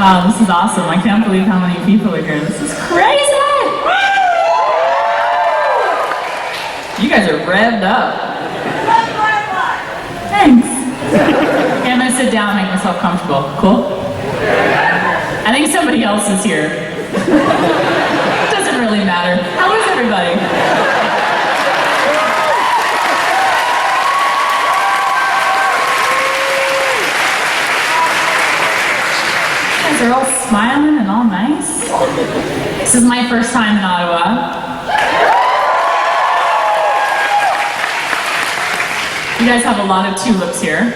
Wow, this is awesome. I can't believe how many people are here. This is crazy! You guys are revved up. Thanks. Okay, I'm gonna sit down and make myself comfortable. Cool? I think somebody else is here. Doesn't really matter. How is everybody? You guys are all smiling and all nice. This is my first time in Ottawa. You guys have a lot of tulips here.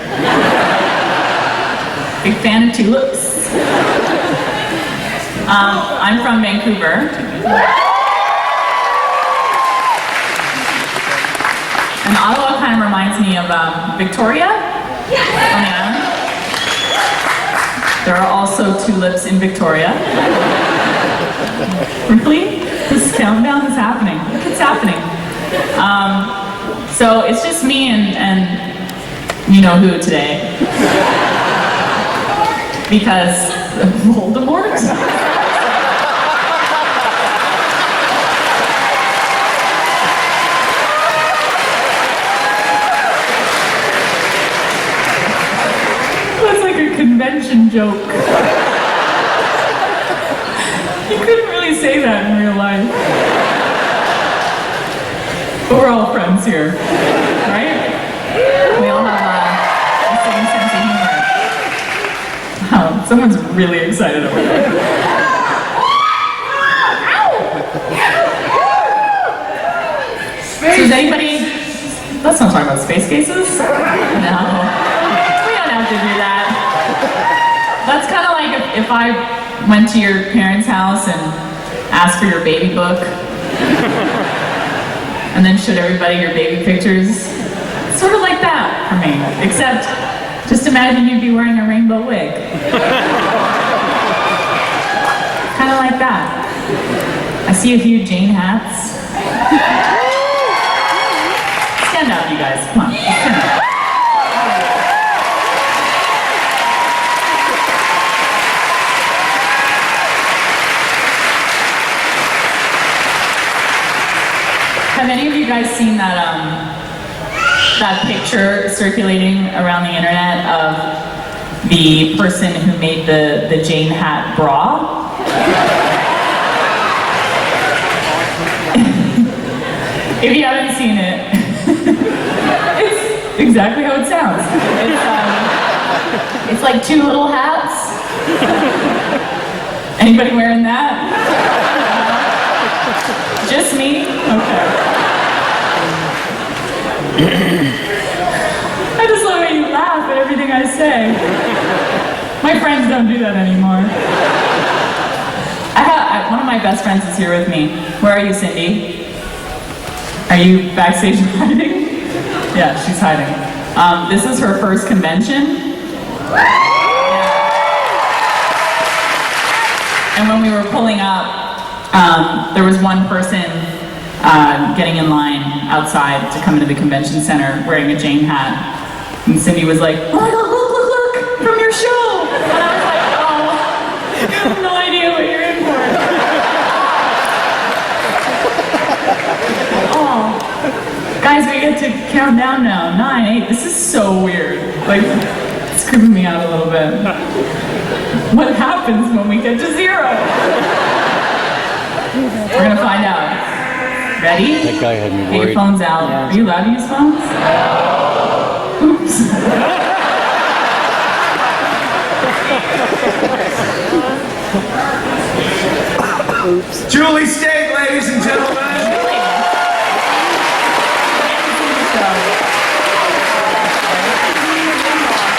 Big fan of tulips. I'm from Vancouver. And Ottawa kind of reminds me of Victoria on the island. There are also tulips in Victoria. Really? This countdown is happening. It's happening. So it's just me and you know who today. Because Voldemort? That's like a convention joke. You couldn't really say that in real life. But we're all friends here, right? We all have the same sense of humor. Wow, someone's really excited over there. So is anybody... Let's not talk about space cases. No. We don't have to do that. That's kind of like if I went to your parents' house and asked for your baby book. And then showed everybody your baby pictures. Sort of like that for me. Except, just imagine you'd be wearing a rainbow wig. Kind of like that. I see a few Jane hats. Stand up, you guys. Come on. Stand up. Have any of you guys seen that that picture circulating around the internet of the person who made the Jane hat bra? If you haven't seen it, it's exactly how it sounds. It's like two little hats. Anybody wearing that? Just me? Okay. I just love how you laugh at everything I say. My friends don't do that anymore. One of my best friends is here with me. Where are you, Cindy? Are you backstage hiding? Yeah, she's hiding. This is her first convention. And when we were pulling up, there was one person getting in line outside to come into the convention center wearing a Jane hat. And Cindy was like, oh my god, look, from your show! And I was like, oh, you have no idea what you're in for. Oh, guys, we get to count down now. 9, 8, this is so weird. Like, it's creeping me out a little bit. What happens when we get to 0? We're gonna find out. Ready? That guy had me Get worried. your phones out. Are you allowed to use phones? Oops. Oops. Jewel Staite, ladies and gentlemen.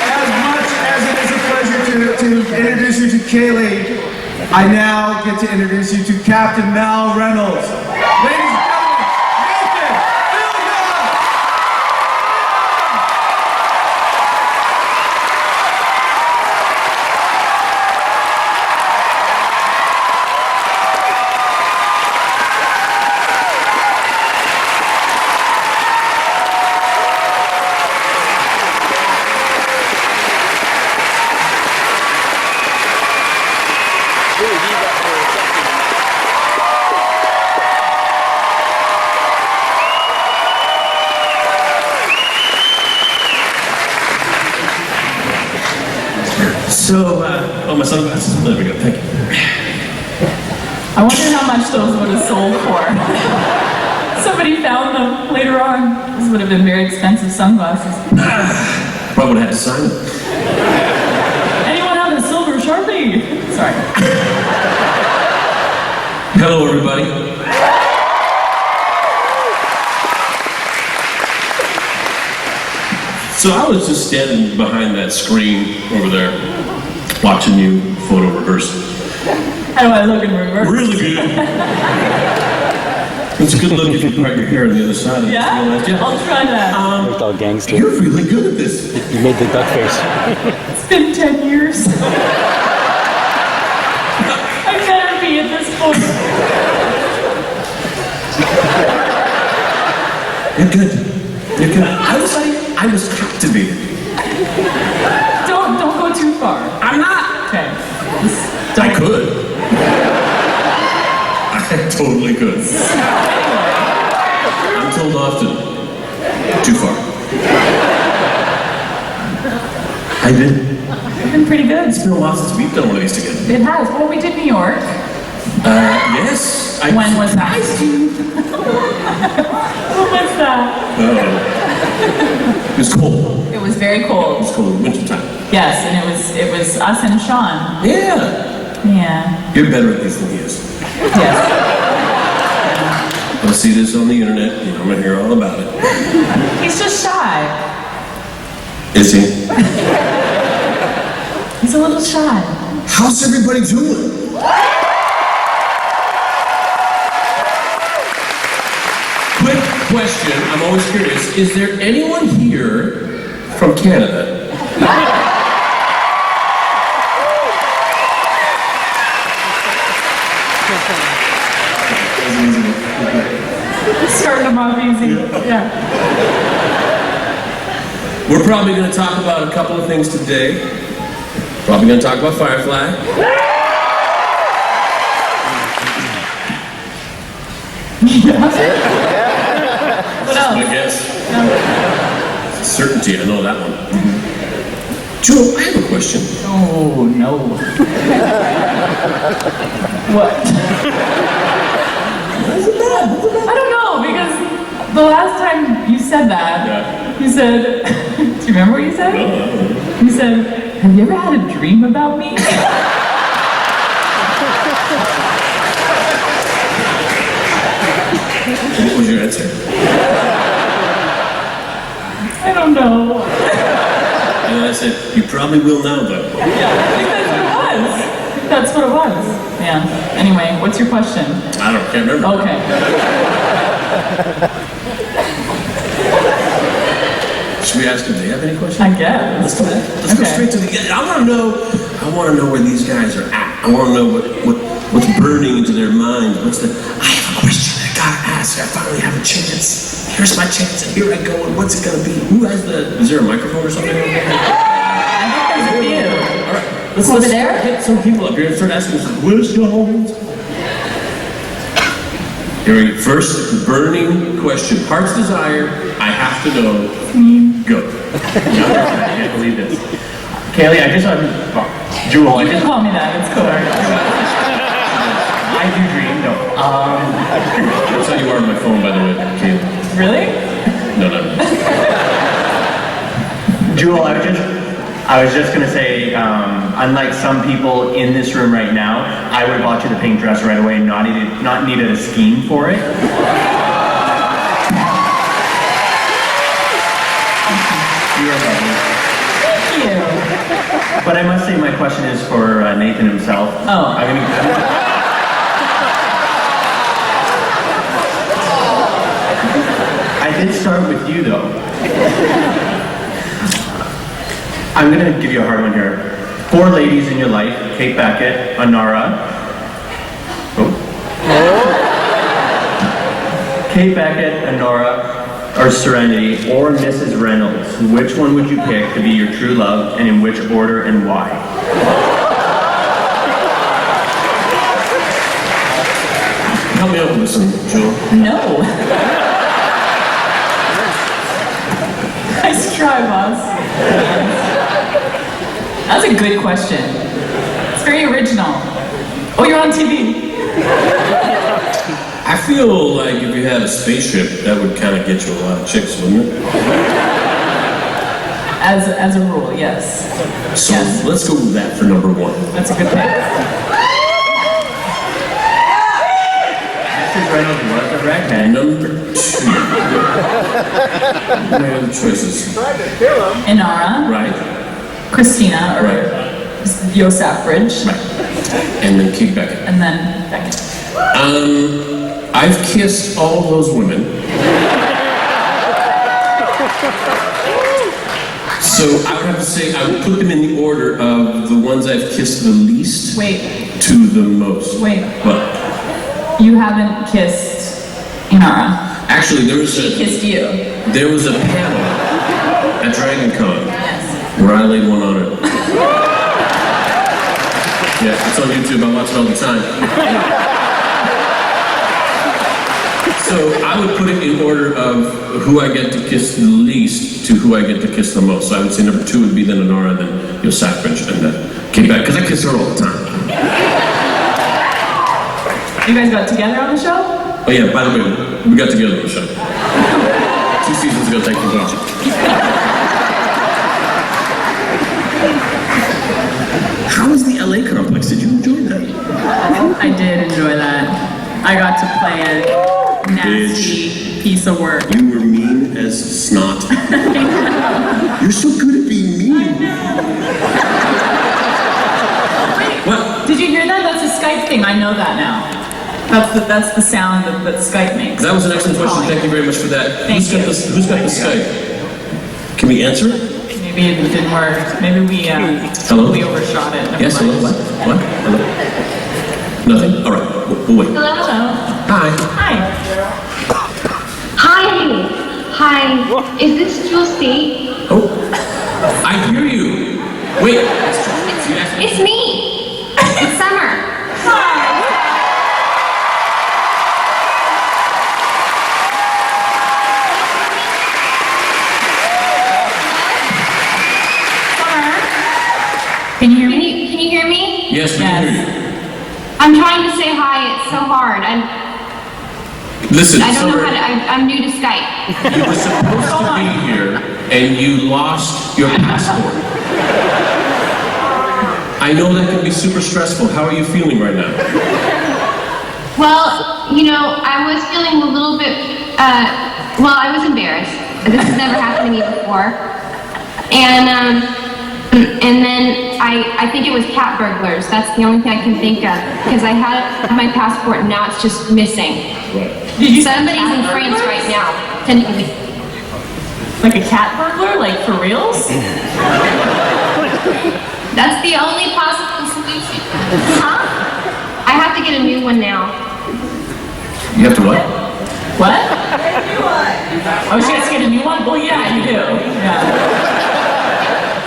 As much as it is a pleasure to introduce you to Kaylee, I now get to introduce you to Captain Mal Reynolds. Ladies and gentlemen, Nathan Fillion! So, oh, my sunglasses. There we go. Thank you. I wonder how much those would have sold for. Somebody found them later on. These would have been very expensive sunglasses. Probably would have had to sign them. Anyone have a silver Sharpie? Sorry. Hello, everybody. So I was just standing behind that screen over there, watching you photo reverse. How do I look in reverse? Really good. It's a good look if you part your hair on the other side. Yeah? I'll try that. Looked all gangster. You're really good at this. You made the duck face. It's been 10 years. I better be at this point. You're good. You're good. I was captivated. Don't go too far. I'm not. Okay. I could. I totally could. I'm told often. Too far. I did. It's been pretty good. It's been a while since we've done one of these together. It has. Well, we did New York. Yes. When was that? What was that? It was cold. It was very It cold. was cold. Winter time. Yes, and it was us and Sean. Yeah. Yeah. You're better at this than he is. Yes. I'll see this on the internet. You know, I'm gonna hear all about it. He's just shy. Is he? He's a little shy. How's everybody doing? Quick question, I'm always curious. Is there anyone here from Canada? Starting him off easy. Yeah. We're probably going to talk about a couple of things today. Probably going to talk about Firefly. What else? I guess. No. Certainty, I know that one. Jewel, I have a question. Oh, no. What? I don't know, because the last time you said that, you said, do you remember what you said? You said, have you ever had a dream about me? What was your answer? I don't know. And then I said, you probably will now, though. Yeah, I think that's what it was. That's what it was. Yeah. Anyway, what's your question? Can't remember. Okay. Should we ask them, do they have any questions? I guess. Let's do that. Let's go straight to the. I want to know where these guys are at. I want to know what's burning into their minds. I have a question I gotta ask. I finally have a chance. Here's my chance, and here I go. And what's it gonna be? Is there a microphone or something? I think there's a few. All right. Let's Over there? get some people up here and start asking some questions. Here we go. First burning question. Heart's desire. I have to know. Go. I can't believe this. Kaylee, I just Jewel, You can call me that. It's cool. I do dream. No. That's how you are on my phone, by the way, Kaylee. Really? No. Jewel, I was just gonna say, unlike some people in this room right now, I would have bought you the pink dress right away, not needed a scheme for it. You're lovely. Thank you. But I must say my question is for Nathan himself. Oh. I did start with you though. I'm gonna give you a hard one here. 4 ladies in your life: Kate Beckett, Anara. Kate Beckett, Anara, or Serenity, or Mrs. Reynolds. Which one would you pick to be your true love, and in which order and why? Help me out with this one, Jewel. No. Nice try, boss. That's a good question. It's very original. Oh, you're on TV. I feel like if you had a spaceship, that would kind of get you a lot of chicks, wouldn't it? As a rule, yes. So Yes. let's go with that for number one. That's a good pick. Mrs. Reynolds was a redhead. Number two. What are the other choices? Inara, Right. Christina, or Right. Yosef Bridge, Right. And then Kate Becca. and then Becca. I've kissed all those women. So I would have to say I would put them in the order of the ones I've kissed the least Wait, to the most. wait. What? You haven't kissed Inara. Actually, there was She kissed you. a panel at DragonCon Yes. where I laid one on her. Yeah, it's on YouTube. I watch it all the time. So I would put it in order of who I get to kiss the least to who I get to kiss the most. So I would say number two would be then Honora, then Yosef Bridge, and then Kate Becca, because I kiss her all the time. You guys got together on the show? Oh yeah, by the way, we got together on the show. 2 seasons ago, thank you for watching. How was the LA complex? Did you enjoy that? I did enjoy that. I got to play a nasty piece of work. You were mean as snot. You're so good at being mean. What? Did you hear that? That's a Skype thing. I know that now. That's the sound that Skype makes. That was an excellent question. Thank you very much for that. Thank you. Who's got the Skype? Can we answer it? Maybe it didn't work. Maybe we Hello? we overshot it. Never Yes, mind. hello? What? Hello? Nothing? All right, we'll wait. Hello. Hi. Hi. Hi. Hi. Is this Jewel Staite? Oh, I hear you. Wait. It's me. It's Summer. Can you hear Can me? you hear me? Yes, we can hear you. I'm trying to say hi. It's so hard. Listen, I don't know Summer, how to. I'm new to Skype. you were supposed to be here, and you lost your passport. I know that can be super stressful. How are you feeling right now? Well, I was feeling a little bit. I was embarrassed. This has never happened to me before. And then I think it was cat burglars. That's the only thing I can think of because I had my passport and now it's just missing. Did you Somebody's in cat France burglars? right now. Technically. Like a cat burglar? Like for reals? That's the only possible solution. Huh? I have to get a new one now. You have to what? What? Oh, she has to get a new one? Well, yeah, you do. Yeah.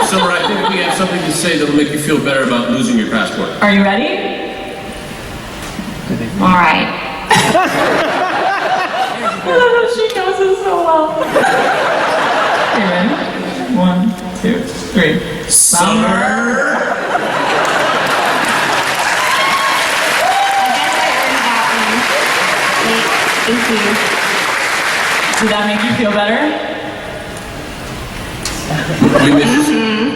Summer, I think we have something to say that'll make you feel better about losing your passport. Are you ready? All right. I don't know, she knows it so well. You ready? 1, 2, 3. Summer! Thank you. Did that make you feel better?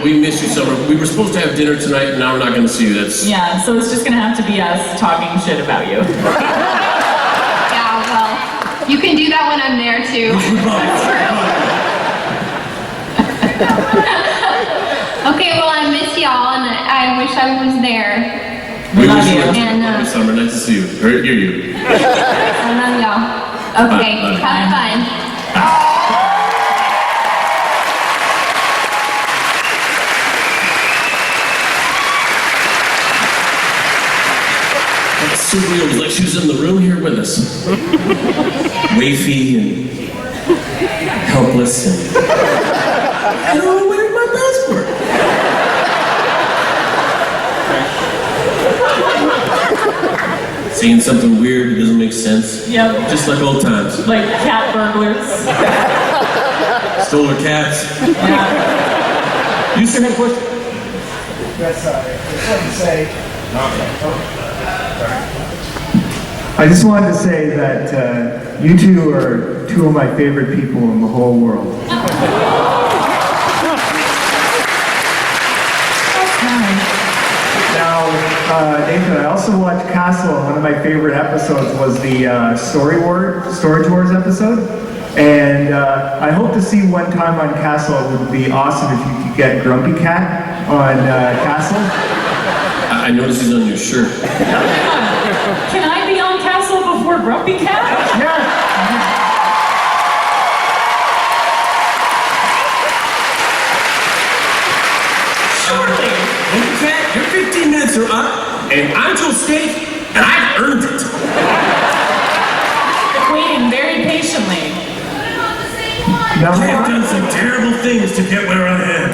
We miss you, Summer. We were supposed to have dinner tonight, and now we're not going to see you. That's... Yeah, so it's just gonna have to be us talking shit about you. Yeah, well, you can do that when I'm there too. Okay, well, I miss y'all, and I wish I was there. We love wish you. were here. And, Love you, Summer. Nice to see you. Or hear you. I love y'all. Okay, Bye. have fun. It's so real. It was like she was in the room here with us. Wafy and helpless and... I don't know where's my passport. Saying something weird that doesn't make sense. Yep. Just like old times. Like cat burglars. Stole her cats. Yeah. You still have a question? That's I just wanted to say that you two are two of my favorite people in the whole world. Now, Nathan, I also watched Castle, and one of my favorite episodes was the Storage Wars episode. And I hope to see one time on Castle. It would be awesome if you could get Grumpy Cat on Castle. I noticed he's on your shirt. Can I be on Castle before Grumpy Cat? Yeah. Surely. Grumpy Cat, your 15 minutes are up, and I'm Jewel Staite, and I've earned it. Waiting very patiently. No, I have done some terrible things to get where I am.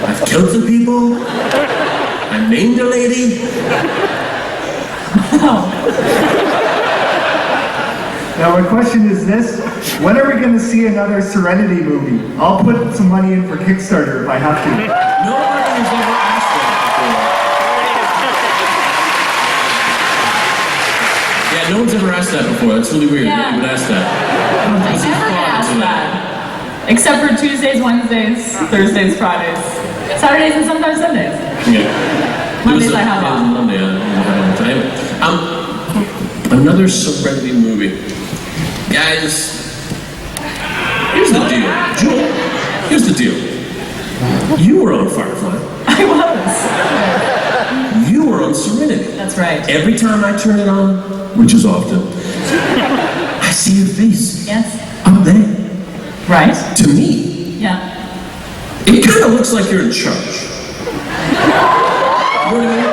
I've killed some people. I named a lady. Now my question is this: when are we going to see another Serenity movie? I'll put some money in for Kickstarter if I have to. Nobody has ever asked that before. Yeah, no one's ever asked that before. That's really weird that you would ask that. I never get asked that. Except for Tuesdays, Wednesdays, Thursdays, Fridays, Saturdays, and sometimes Sundays. Yeah. Mondays I have off. Monday I have time. Another Serenity movie. Guys, here's the deal. Jewel, here's the deal. You were on Firefly. I was. You were on Serenity. That's right. Every time I turn it on, which is often, I see your face. Yes. Up there. Right? To me, Yeah. it kind of looks like you're in charge. You know what I mean?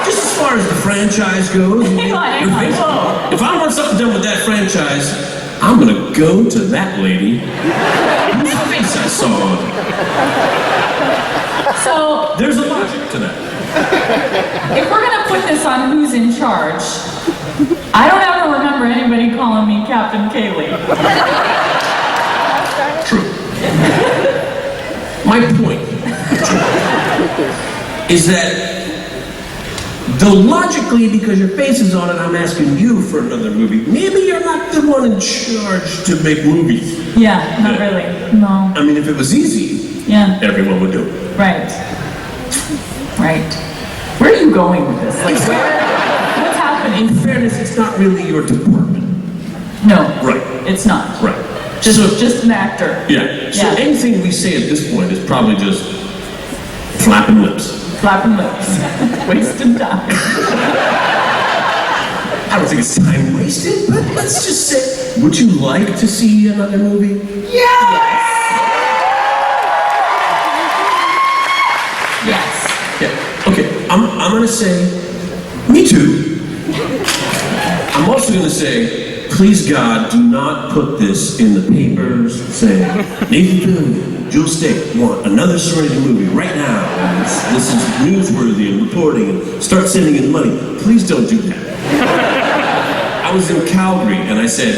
Just as far as the franchise goes, Hang on, whoa. if I want something done with that franchise, I'm gonna go to that lady whose face I saw on it. So, There's a logic to that. if we're gonna put this on who's in charge, I don't ever remember anybody calling me Captain Kaylee. True. My point is that logically, because your face is on it, I'm asking you for another movie. Maybe you're not the one in charge to make movies. Yeah, not really. No. I mean, if it was easy, Yeah. everyone would do it. Right. Right. Where are you going with this? Like, what's happening? In fairness, it's not really your department. No. Right. It's not. Right. Just an actor. Yeah. So Yeah. anything we say at this point is probably just flapping lips. Flapping lips. Wasting time. I don't think it's time wasted, but let's just say, would you like to see another movie? Yes. Yes. Yeah. Okay. I'm gonna say, me too. I'm also gonna say, please God, do not put this in the papers saying, Nathan Fillion, Jewel Staite want another Serenity movie right now. And this is newsworthy and reporting and start sending in money. Please don't do that. I was in Calgary and I said,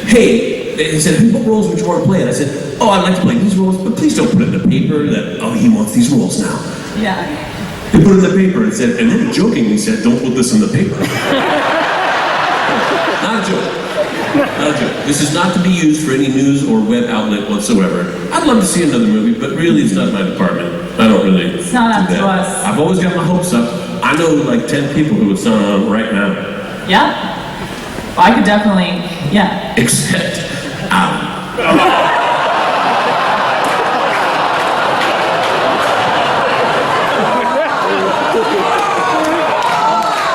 hey, they said, what roles would you want to play? And I said, oh, I'd like to play these roles, but please don't put it in the paper that, oh, he wants these roles now. Yeah. They put it in the paper and said, and then jokingly said, don't put this in the paper. Not a joke. Not a joke. This is not to be used for any news or web outlet whatsoever. I'd love to see another movie, but really it's not my department. I don't really It's not up do that. to us. I've always got my hopes up. I know like 10 people who would sign on right now. Yeah. Well, I could definitely, yeah. Except,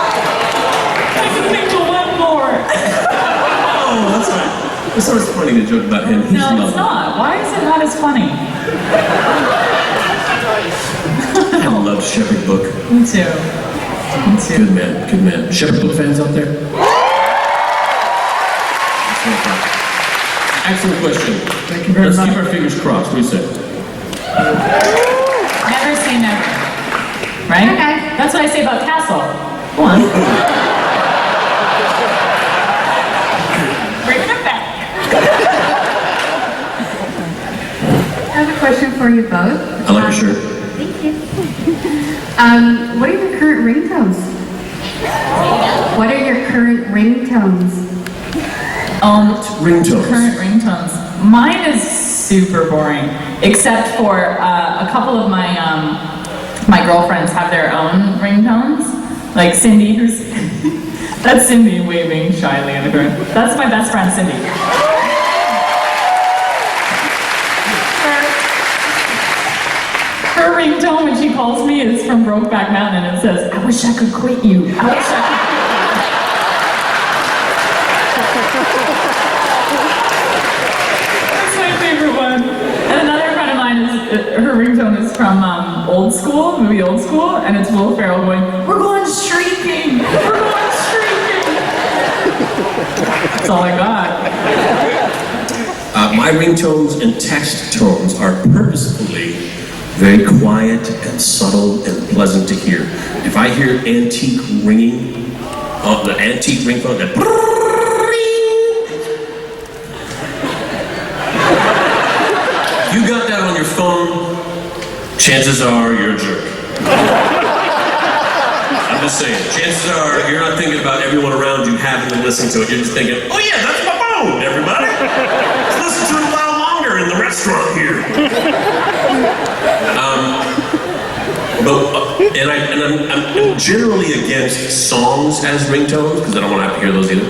I can think of one more. oh, that's right. It's always funny to joke about him. He's No, it's lovely. not. Why is it not as funny? I love Shepherd Book. Me too. Me too. Good man, good man. Shepherd Book fans out there? Excellent question. Thank you very Let's much. keep our fingers crossed. What do you say? Never say never. Right? Okay. That's what I say about Castle. Go on. Bring it back. I have a question for you both. I like your shirt. Thank you. What are your current ringtones? What are your current ringtones? Ringtones. Current ringtones. Mine is super boring, except for a couple of my my girlfriends have their own ringtones. Like Cindy, who's that's Cindy waving shyly in the corner. That's my best friend, Cindy. Her ringtone when she calls me is from Brokeback Mountain, and it says, "I wish I could quit you. I wish I could." That's my favorite one. And another friend of mine is her ringtone is from Old School, movie Old School, and it's Will Ferrell going, "We're going streaking. We're going streaking." That's all I got. My ringtones and text tones are purposefully very quiet and subtle and pleasant to hear. If I hear antique ringing, the antique ringtone, that if you got that on your phone, chances are you're a jerk. I'm just saying, chances are you're not thinking about everyone around you having to listen to it. You're just thinking, oh yeah, that's my phone, everybody. Let's listen to it a while longer in the restaurant here. I'm generally against songs as ringtones because I don't want to have to hear those either.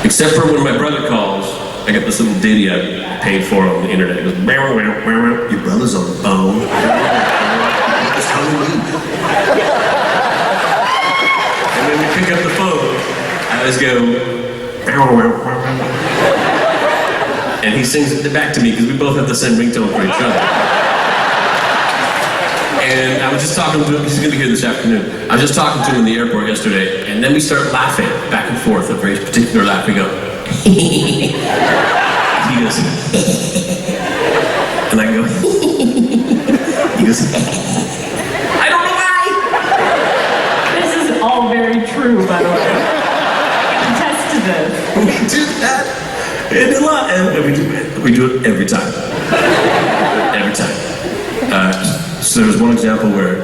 Except for when my brother calls, I got this little ditty I paid for on the internet. It goes, "Meow, meow, meow, meow. Your brother's on the phone." It's Halloween. And when we pick up the phone, I always go, "Meow, meow, meow, meow." And he sings it back to me because we both have the same ringtone for each other. And I was just talking to him, he's going to be here this afternoon. I was just talking to him in the airport yesterday, and then we start laughing back and forth, a very particular laugh. We go, he goes, and I go, he goes, I don't know why. This is all very true, by the way. Attest to this. We do that, and a lot, and we do it every time. Every time. So there was one example where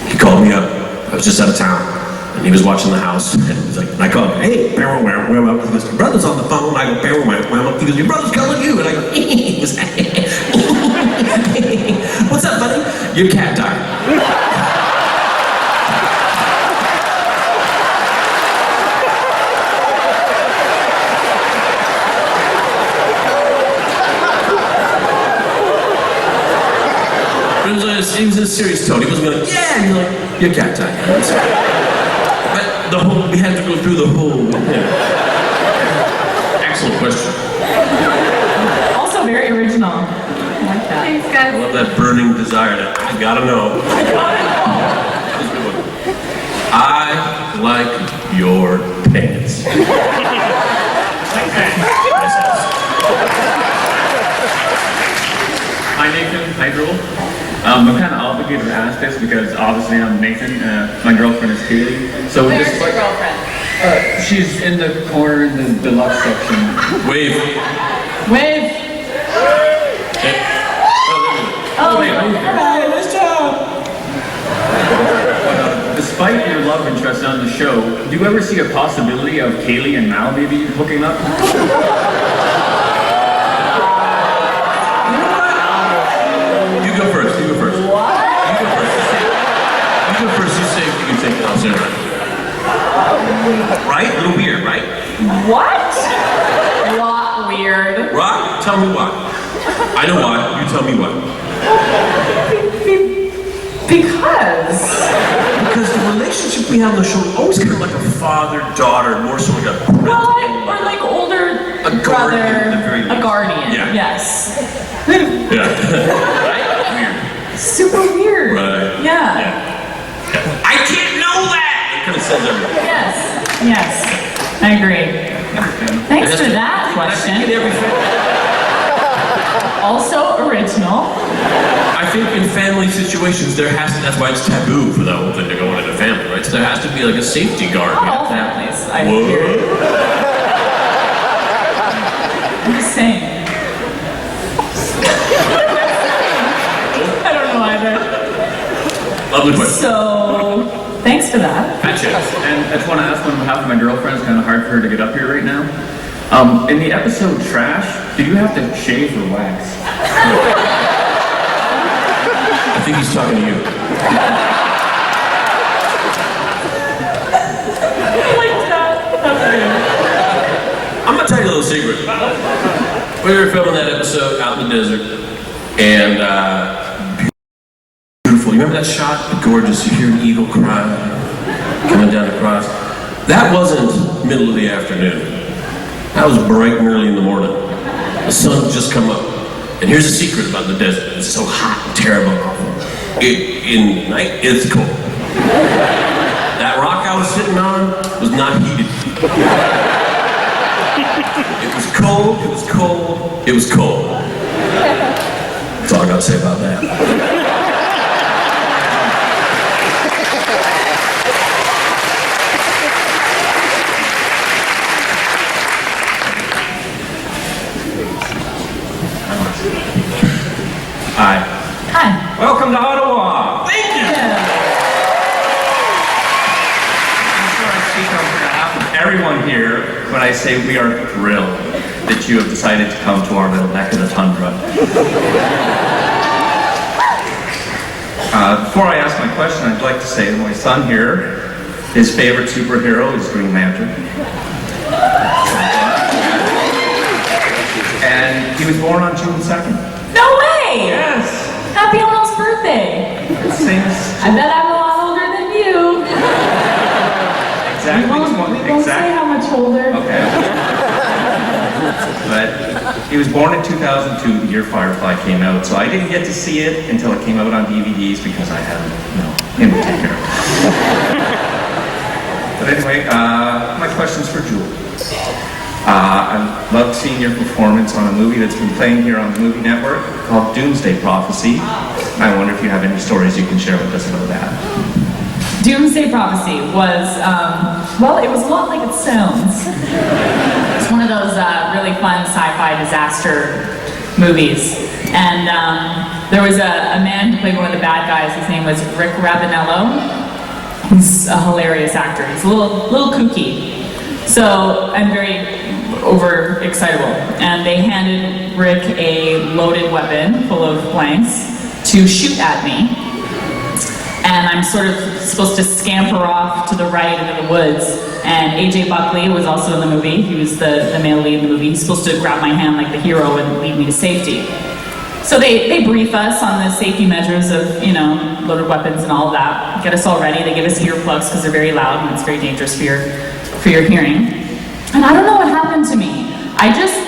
he called me up. I was just out of town, and he was watching the house. And he was like, and I called him, "Hey, where?" He goes, "Your brother's on the phone." I go, "Where?" He goes, "Your brother's calling you." And I go, he goes, "What's up, buddy?" "Your cat died." He was in a serious tone. He wasn't going, "Yeah," and you're like, "Your cat died." But we had to go through the whole. Excellent question. Also very original. I like that. Thanks, I guys. love that burning desire that I gotta know. I like your pants. Hi Nathan, hi Jewel. I'm kind of obligated to ask this because obviously I'm Nathan, my girlfriend is Kaylee. So Where's your girlfriend? She's in the corner in the deluxe section. Wave. Wave! Oh, wait, alright, nice job! Despite your love interest on the show, do you ever see a possibility of Kaylee and Mal maybe hooking up? You go first. What? You go first. You say you can take it off, Sarah. Right? A little weird, right? What? What weird? Rock, tell me why. I know why. You tell me why. Because the relationship we have on the show is always kind of like a father-daughter, more so like a well, or like older guardian, brother, at the very least. a guardian. Yeah. Yes. Yeah. Weird. Super weird. Right. Yeah. I can't know that! It kind of says everything. Yes, I agree. Thanks for that question. Also original. I think in family situations, that's why it's taboo for the whole thing to go into the family, right? So there has to be like a safety guard. Not all families, I Whoa. hear. I'm just saying. I don't know either. Lovely question. So, thanks for that. Gotcha. And I just want to ask on behalf of my girlfriend, it's kind of hard for her to get up here right now. In the episode Trash, did you have to shave or wax? I think he's talking to you. I'm gonna tell you a little secret. We were filming that episode out in the desert, and beautiful. You remember that shot? Gorgeous. You hear an eagle cry coming down across. That wasn't middle of the afternoon. That was bright and early in the morning. The sun had just come up. And here's the secret about the desert. It's so hot and terrible and awful. In the night, it's cold. That rock I was sitting on was not heated. It was cold, it was cold, it was cold. That's all I gotta say about that. Hi. Hi. Welcome to Ottawa. Thank you! I'm sure I speak on behalf of everyone here when I say we are thrilled that you have decided to come to our little neck of the tundra. Before I ask my question, I'd like to say that my son here, his favorite superhero is Green Lantern. And he was born on June 2nd. No way! Yes! Happy almost birthday! Same as I bet I'm a lot older than you. exactly. We won't say how much older. Okay. But he was born in 2002, the year Firefly came out, so I didn't get to see it until it came out on DVDs because I had, him to take care of. But anyway, my question's for Jewel. I loved seeing your performance on a movie that's been playing here on the Movie Network called Doomsday Prophecy. I wonder if you have any stories you can share with us about that. Doomsday Prophecy was, well, it was a lot like it sounds. It's one of those really fun sci-fi disaster movies. And there was a man who played one of the bad guys. His name was Rick Rabanello. He's a hilarious actor. He's a little kooky. So I'm very over-excitable. And they handed Rick a loaded weapon full of blanks to shoot at me. And I'm sort of supposed to scamper off to the right into the woods. And AJ Buckley was also in the movie. He was the male lead in the movie. He's supposed to grab my hand like the hero and lead me to safety. So they brief us on the safety measures of, loaded weapons and all of that. Get us all ready. They give us earplugs because they're very loud and it's very dangerous for your hearing. And I don't know what happened to me. I just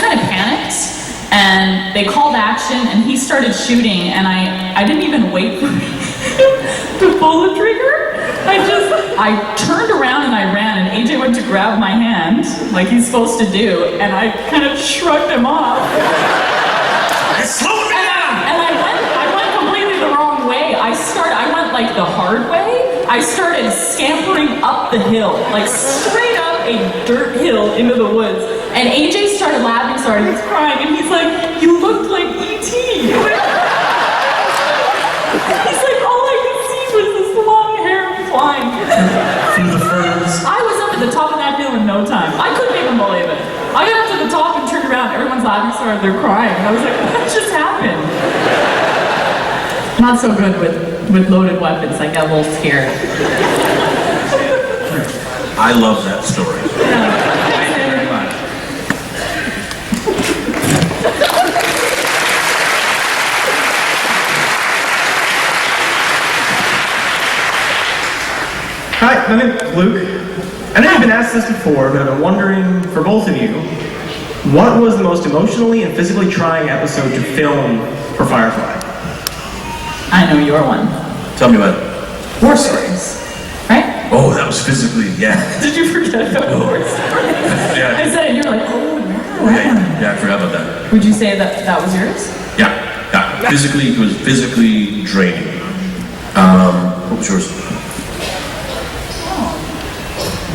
kind of panicked. And they called action, and he started shooting, and I didn't even wait for him to pull the trigger. I turned around and I ran, and AJ went to grab my hand, like he's supposed to do, and I kind of shrugged him off. Slow me down! And I went completely the wrong way. I went like the hard way. I started scampering up the hill, like straight up a dirt hill into the woods. And AJ started laughing, he was crying, and he's like, "You looked like E.T." He's like, all I could see was this long hair flying. Through the ferns. I was up at the top of that hill in no time. I couldn't even believe it. I got up to the top and turned around, everyone's laughing, they're crying. And I was like, what just happened? Not so good with loaded weapons, I got a little scared. I love that story. Thank you very much. Hi, my name's Luke. I know you've been asked this before, but I've been wondering, for both of you, what was the most emotionally and physically trying episode to film for Firefly? I know your one. Tell me about it. War stories, right? Oh, that was physically, yeah. Did you forget about the war stories? Yeah. I said it, you're like, oh yeah. Yeah, I forgot about that. Would you say that was yours? Yeah. Physically, it was physically draining. What was yours?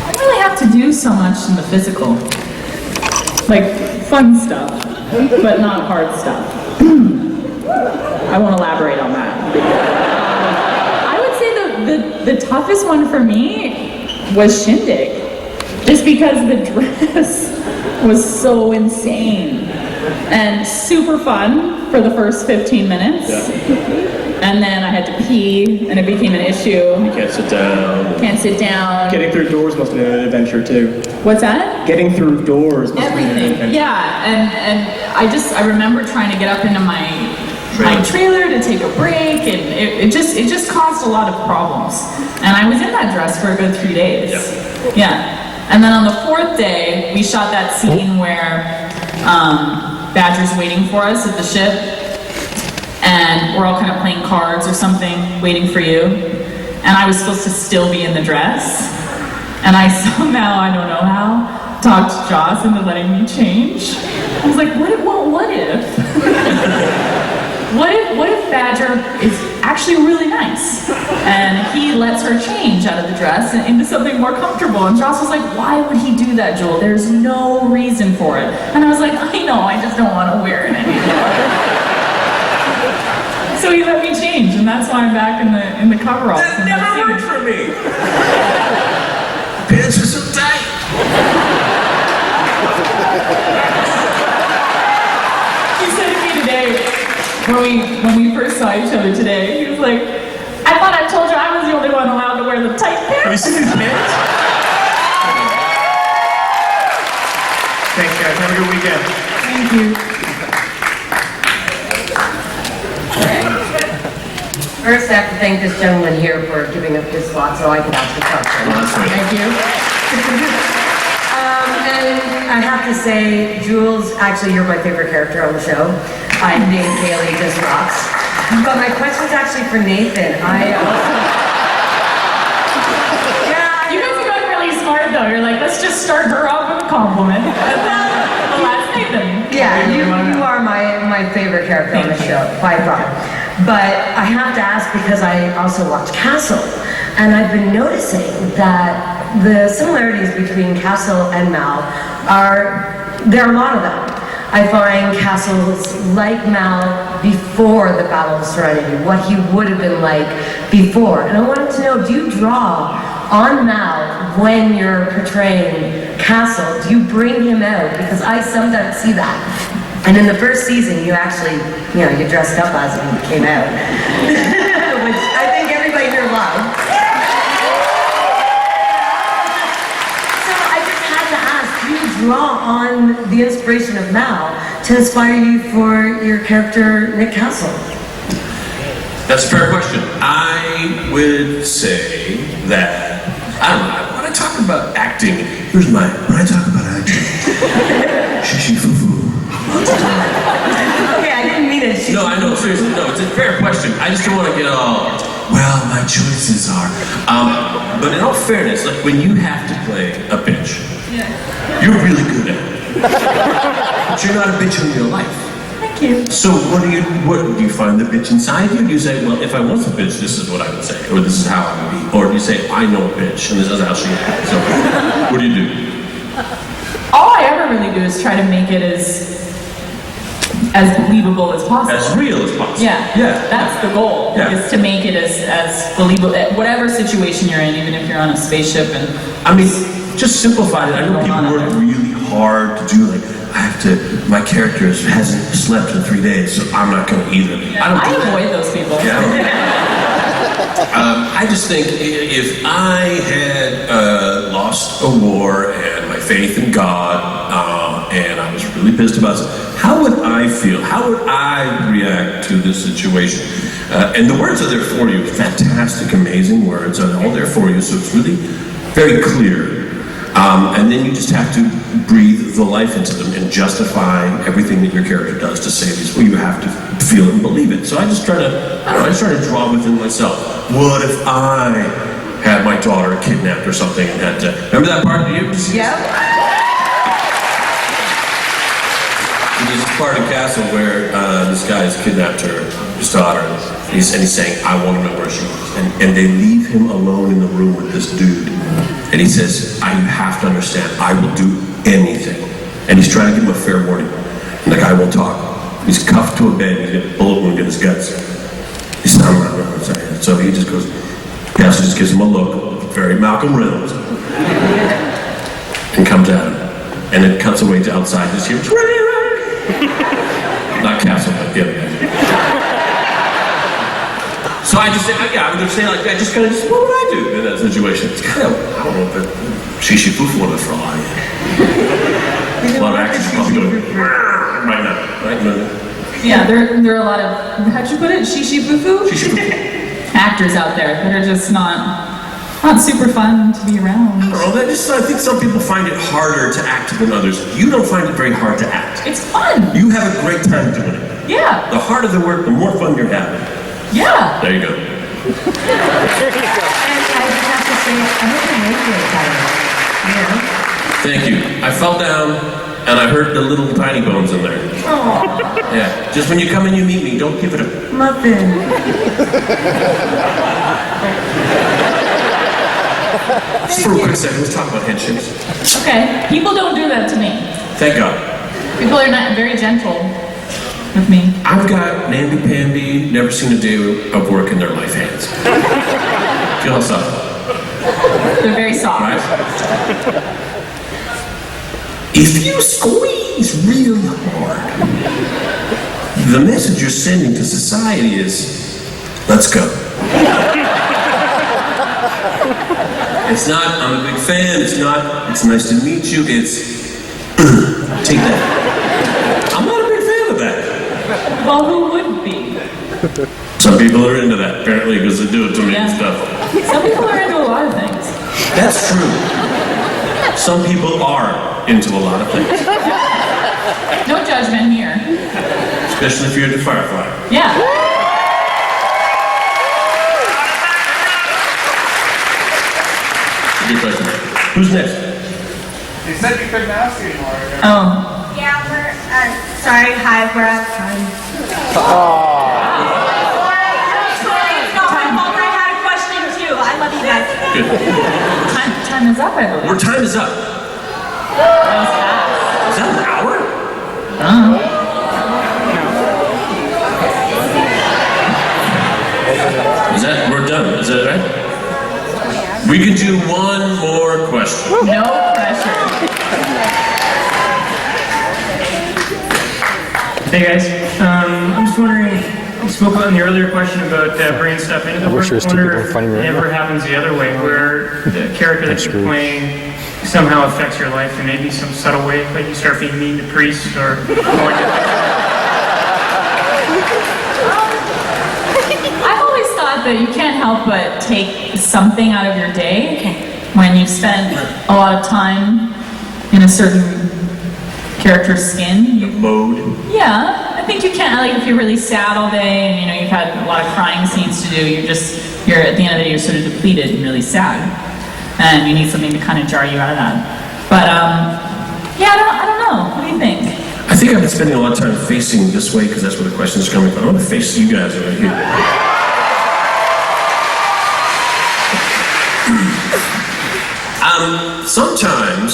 I don't really have to do so much in the physical. Like, fun stuff, but not hard stuff. I won't elaborate on that. toughest one for me was Shindig. Just because the dress was so insane and super fun for the first 15 minutes. And then I had to pee and it became an issue. You can't sit down. Can't sit down. Getting through doors must have been an adventure too. What's that? Getting through doors must have been an Everything. adventure. Yeah, and I remember trying to get up into my trailer to take a break, and it just caused a lot of problems. And I was in that dress for a good 3 days. Yeah. And then on the 4th day, we shot that scene where Badger's waiting for us at the ship, and we're all kind of playing cards or something, waiting for you. And I was supposed to still be in the dress, and I somehow, I don't know how, talked Joss into letting me change. I was like, what if? What if Badger is actually really nice and he lets her change out of the dress and into something more comfortable? And Joss was like, why would he do that, Jewel? There's no reason for it. And I was like, I know, I just don't want to wear it anymore. So he let me change, and that's why I'm back in the coveralls. That never worked for me. Pants are so tight. He said to me today, when we first saw each other today, he was like, I thought I told you I was the only one allowed to wear the tight pants. Have you seen these pants? Thanks guys, have a good weekend. Thank you. First, I have to thank this gentleman here for giving up his slot so I can ask a question. Thank you. And I have to say, Jules, actually, you're my favorite character on the show. I think Kaylee just rocks. But my question's actually for Nathan. You guys got really smart though. You're like, let's just start her off with a compliment. And then the last Nathan. Yeah, you are my favorite character on the show, by far. But I have to ask because I also watch Castle, and I've been noticing that the similarities between Castle and Mal there are a lot of them. I find Castle's like Mal before the Battle of Serenity, what he would have been like before. And I wanted to know, do you draw on Mal when you're portraying Castle? Do you bring him out? Because I sometimes see that. And in the first season, you actually, you dressed up as him when he came out. Which I think everybody here loved. So I just had to ask, do you draw on the inspiration of Mal to inspire you for your character, Nick Castle? That's a fair question. I would say that, I don't know, when I talk about acting, when I talk about acting, shishi-foo-foo. Okay, I didn't mean it. No, I know, seriously, no, it's a fair question. I just don't want to get all, well, my choices are. But in all fairness, like when you have to play a bitch, you're really good at it. But you're not a bitch in real life. Thank you. So what do you find the bitch inside you? Do you say, well, if I was a bitch, this is what I would say, or this is how I would be? Or do you say, I know a bitch, and this is how she is? So what do you do? All I ever really do is try to make it as believable as possible. As real as possible. Yeah. That's the goal, is to make it as believable, whatever situation you're in, even if you're on a spaceship. And I mean, just simplify it. I know people work really hard to do my character hasn't slept in 3 days, so I'm not going to either. Yeah, I avoid those people. I just think if I had lost a war and my faith in God, and I was really pissed about it, how would I feel? How would I react to this situation? And the words are there for you. Fantastic, amazing words are all there for you, so it's really very clear. And then you just have to breathe the life into them and justify everything that your character does to say these. Well, you have to feel it and believe it. So I just try to draw within myself. What if I had my daughter kidnapped or something and had to, remember that part? Yeah. There's this part in Castle where this guy has kidnapped his daughter, and he's saying, I want to know where she is. And they leave him alone in the room with this dude. And he says, you have to understand, I will do anything. And he's trying to give him a fair warning. And the guy won't talk. He's cuffed to a bed, he's got a bullet wound in his guts. He says, I'm not sorry. So he just goes, Cassie just gives him a look, very Malcolm Reynolds, and comes at him. And it cuts away to outside, just hears, not Castle, but the other guy. So I just say, I would say like, I just kind of just, what would I do in that situation? It's kind of, I don't know, but she poof for the fly. A lot of actors are probably going, right now, right? Yeah, there are a lot of, how'd you put it? Shishi foo foo? Shishi foo foo. Actors out there that are just not super fun to be around. I don't know, I think some people find it harder to act than others. You don't find it very hard to act. It's fun. You have a great time doing it. Yeah. The harder the work, the more fun you're having. Yeah. There you go. And I just have to say, I hope you make it better. You know? Thank you. I fell down and I heard the little tiny bones in there. Aww. Yeah. Just when you come and you meet me, don't give it a Muffin. Just for a quick second, let's talk about headshakes. Okay. People don't do that to me. Thank God. People are not very gentle with me. I've got namby-pamby, never seen a day of work in their life hands. Feel how soft. They're very soft. Right? If you squeeze real hard, the message you're sending to society is, let's go. It's not, I'm a big fan, it's not, it's nice to meet you, it's, take that. I'm not a big fan of that. Well, who wouldn't be? Some people are into that, apparently, because they do it to me and stuff. Some people are into a lot of things. That's true. Some people are into a lot of things. No judgment here. Especially if you're into Firefly. Yeah. Good question. Who's next? You said you couldn't ask anymore. Oh. Yeah, we're, sorry, hi, we're out of time. No, I had a question too. I love you guys. Good. Time is up, I believe. Our time is up. That was fast. Is that an hour? Is that, we're done, is that right? We can do one more question. No pressure. Hey guys, I'm just wondering, you spoke about in the earlier question about bringing stuff into the work. I wonder if it ever happens the other way, where the character that you're playing somehow affects your life in maybe some subtle way, like you start being mean to priests or going to... I've always thought that you can't help but take something out of your day when you've spent a lot of time in a certain character's skin. Mode. Yeah, I think you can. Like if you're really sad all day and you've had a lot of crying scenes to do, you're at the end of the day you're sort of depleted and really sad, and you need something to kind of jar you out of that. But yeah, I don't know. What do you think? I think I've been spending a lot of time facing this way because that's where the question's coming from. I want to face you guys right here. Sometimes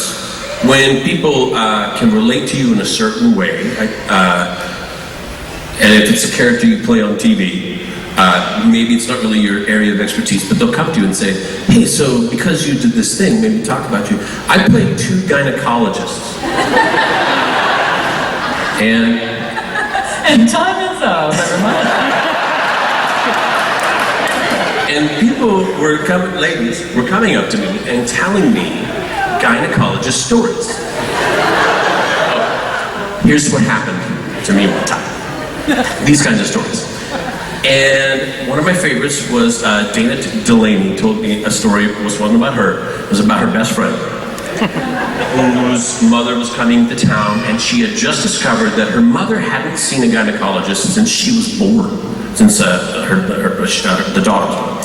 when people can relate to you in a certain way, and if it's a character you play on TV, maybe it's not really your area of expertise, but they'll come to you and say, hey, so because you did this thing, maybe talk about you. I played 2 gynecologists. And time is up, everyone. And people ladies were coming up to me and telling me gynecologist stories. Here's what happened to me one time. These kinds of stories. And one of my favorites was Dana Delaney told me a story. It was one about her. It was about her best friend, whose mother was coming to town, and she had just discovered that her mother hadn't seen a gynecologist since she was born, since the daughter was born.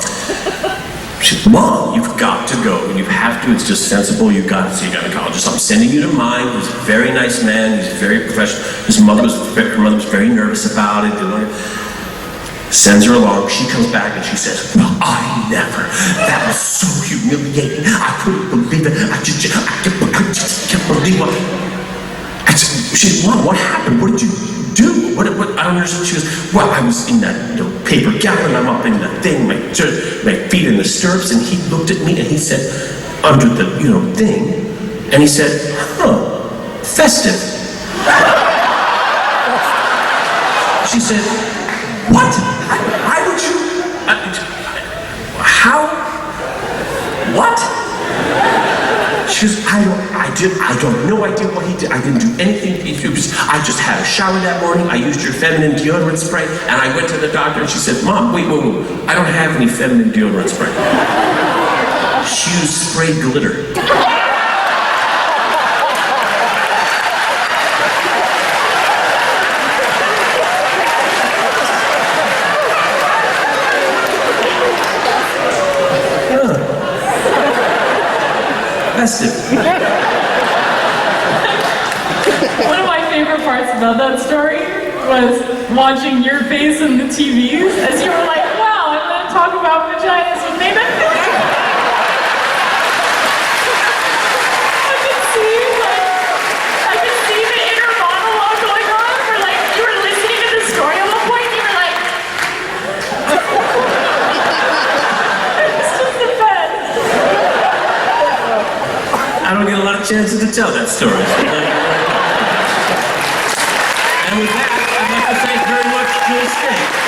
She said, Mom, you've got to go. You have to. It's just sensible. You've got to see a gynecologist. I'm sending you to mine. He's a very nice man. He's very professional. Her mother was very nervous about it. Sends her along. She comes back and she says, well, I never. That was so humiliating. I couldn't believe it. I just can't believe what. I said, she said, Mom, what happened? What did you do? What, I don't understand. She goes, well, I was in that paper gown, and I'm up in the thing, my feet in the stirrups, and he looked at me, and he said, under the, thing, and he said, festive. She said, what? Why would you, how? What? She goes, I don't know idea what he did. I didn't do anything. I just had a shower that morning. I used your feminine deodorant spray, and I went to the doctor, and she said, Mom, wait. I don't have any feminine deodorant spray. She used sprayed glitter. One of my favorite parts about that story was watching your face in the TVs as you were like, wow, I'm going to talk about vaginas with Nathan Fillion. I could see the inner monologue going on where like you were listening to the story at one point and you were like, it's just the best. I don't get a lot of chances to tell that story. And with that, I'd like to thank very much Jewel Staite.